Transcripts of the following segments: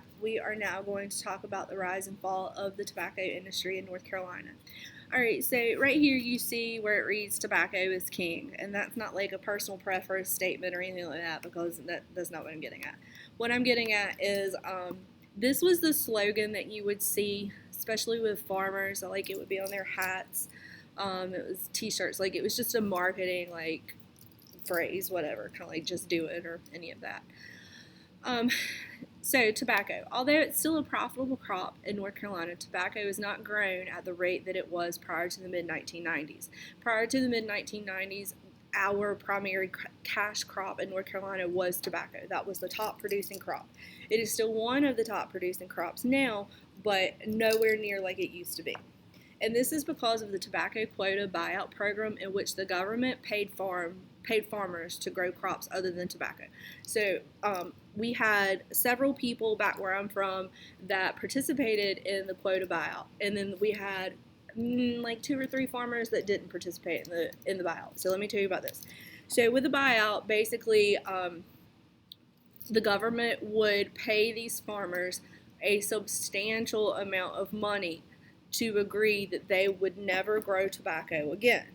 back. We are now going to talk about the rise and fall of the tobacco industry in North Carolina. Alright, so right here you see where it reads tobacco is king, and that's not like a personal preference statement or anything like that, because that's not what I'm getting at. What I'm getting at is this was the slogan that you would see, especially with farmers, like it would be on their hats, it was t-shirts, like it was just a marketing like phrase, whatever, kind of like just do it or any of that. So tobacco, although it's still a profitable crop in North Carolina, tobacco is not grown at the rate that it was prior to the mid-1990s. Prior to the mid-1990s, our primary cash crop in North Carolina was tobacco. That was the top producing crop. It is still one of the top producing crops now, but nowhere near like it used to be. And this is because of the tobacco quota buyout program, in which the government paid farmers to grow crops other than tobacco. So we had several people back where I'm from that participated in the quota buyout, and then we had like 2 or 3 farmers that didn't participate in the buyout. So let me tell you about this. So with the buyout, basically the government would pay these farmers a substantial amount of money to agree that they would never grow tobacco again.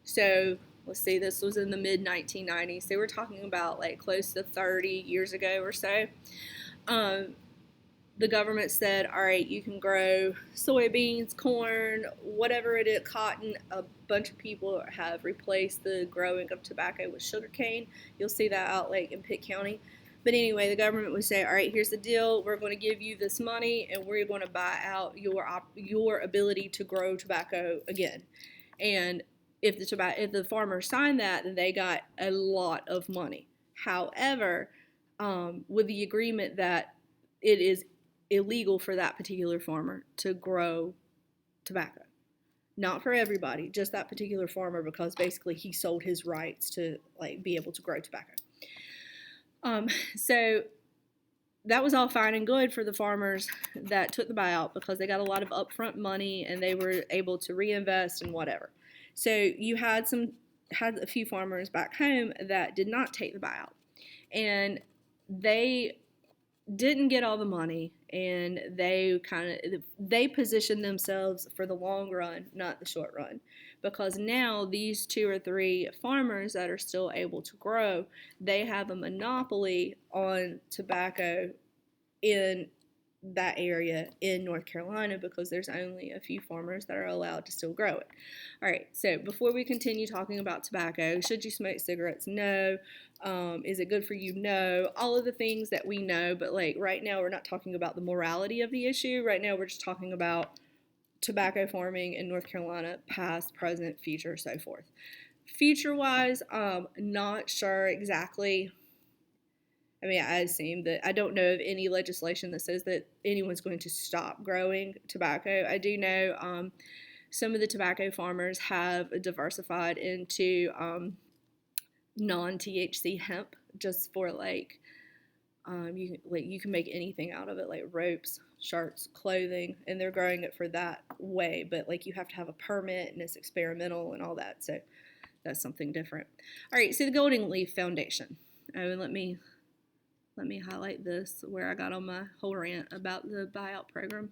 So let's see, this was in the mid-1990s. So we're talking about like close to 30 years ago or so. The government said, all right, you can grow soybeans, corn, whatever it is, cotton. A bunch of people have replaced the growing of tobacco with sugarcane. You'll see that out like in Pitt County. But anyway, the government would say, all right, here's the deal. We're going to give you this money, and we're going to buy out your ability to grow tobacco again. And if the farmer signed that, then they got a lot of money. However, with the agreement that it is illegal for that particular farmer to grow tobacco. Not for everybody, just that particular farmer, because basically he sold his rights to like be able to grow tobacco. So that was all fine and good for the farmers that took the buyout, because they got a lot of upfront money and they were able to reinvest and whatever. So you had a few farmers back home that did not take the buyout, and they didn't get all the money, and they positioned themselves for the long run, not the short run, because now these 2 or 3 farmers that are still able to grow, they have a monopoly on tobacco in that area in North Carolina, because there's only a few farmers that are allowed to still grow it. All right, so before we continue talking about tobacco, should you smoke cigarettes? No. Is it good for you? No. All of the things that we know, but like right now we're not talking about the morality of the issue. Right now we're just talking about tobacco farming in North Carolina, past, present, future, so forth. Future-wise, not sure exactly. I mean, I assume that I don't know of any legislation that says that anyone's going to stop growing tobacco. I do know some of the tobacco farmers have diversified into non-THC hemp, just for like you can make anything out of it, like ropes, shirts, clothing, and they're growing it for that way. But like you have to have a permit, and it's experimental and all that. So that's something different. All right, so the Golden Leaf Foundation. Oh, and let me highlight this where I got on my whole rant about the buyout program.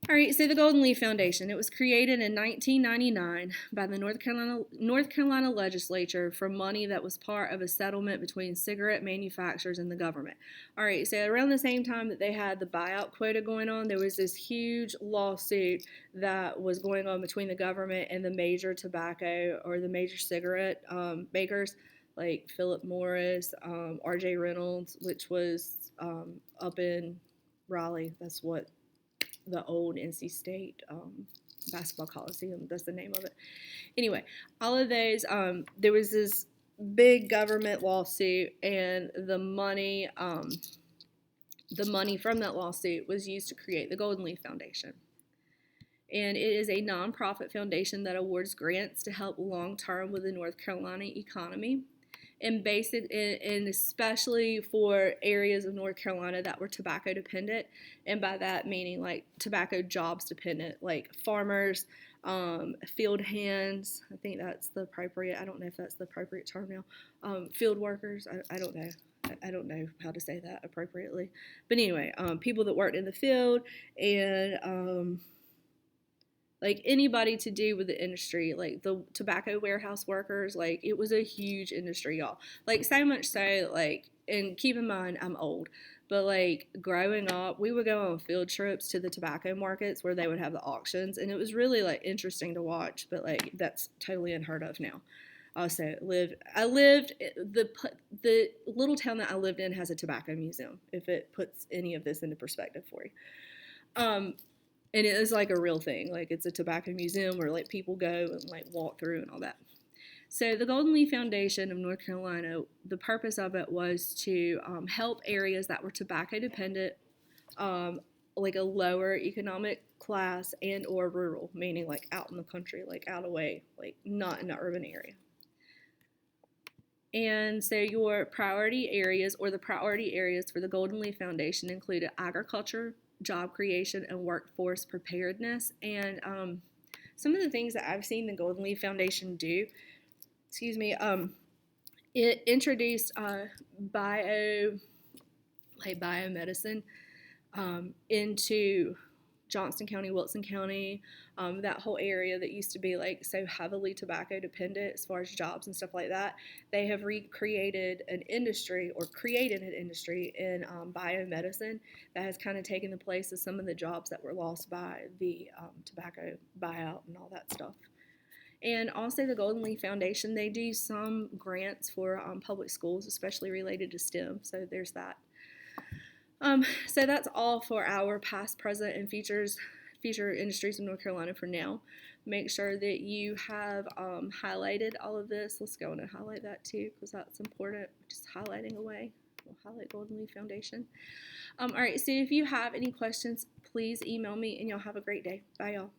All right, so the Golden Leaf Foundation. It was created in 1999 by the North Carolina legislature from money that was part of a settlement between cigarette manufacturers and the government. All right, so around the same time that they had the buyout quota going on, there was this huge lawsuit that was going on between the government and the major tobacco or the major cigarette makers, like Philip Morris, R.J. Reynolds, which was up in Raleigh. That's what the old NC State basketball coliseum, that's the name of it. Anyway, all of those, there was this big government lawsuit, and the money from that lawsuit was used to create the Golden Leaf Foundation. And it is a nonprofit foundation that awards grants to help long-term with the North Carolina economy, and especially for areas of North Carolina that were tobacco dependent, and by that meaning like tobacco jobs dependent, like farmers, field hands. I think that's the appropriate. I don't know if that's the appropriate term now. Field workers. I don't know. I don't know how to say that appropriately. But anyway, people that worked in the field and like anybody to do with the industry, like the tobacco warehouse workers, like it was a huge industry, y'all. Like so much so, like, and keep in mind I'm old, but like growing up, we would go on field trips to the tobacco markets where they would have the auctions, and it was really like interesting to watch. But like that's totally unheard of now. Also I lived the little town that I lived in has a tobacco museum. If it puts any of this into perspective for you. Um, and it is like a real thing. Like it's a tobacco museum where like people go and like walk through and all that. So the Golden Leaf Foundation of North Carolina, the purpose of it was to help areas that were tobacco dependent, um, like a lower economic class and or rural, meaning like out in the country, like out away, like not in the urban area. And so your priority areas or the priority areas for the Golden Leaf Foundation included agriculture, job creation, and workforce preparedness. And some of the things that I've seen the Golden Leaf Foundation do, excuse me, it introduced biomedicine into Johnston County, Wilson County, that whole area that used to be like so heavily tobacco dependent as far as jobs and stuff like that. They have recreated an industry or created an industry in biomedicine that has kind of taken the place of some of the jobs that were lost by the tobacco buyout and all that stuff. And also the Golden Leaf Foundation, they do some grants for public schools, especially related to STEM. So there's that. So that's all for our past, present, and future industries of North Carolina for now. Make sure that you have highlighted all of this. Let's go on and highlight that too, because that's important. Just highlighting away. We'll highlight Golden Leaf Foundation. All right, so if you have any questions, please email me, and y'all have a great day. Bye, y'all.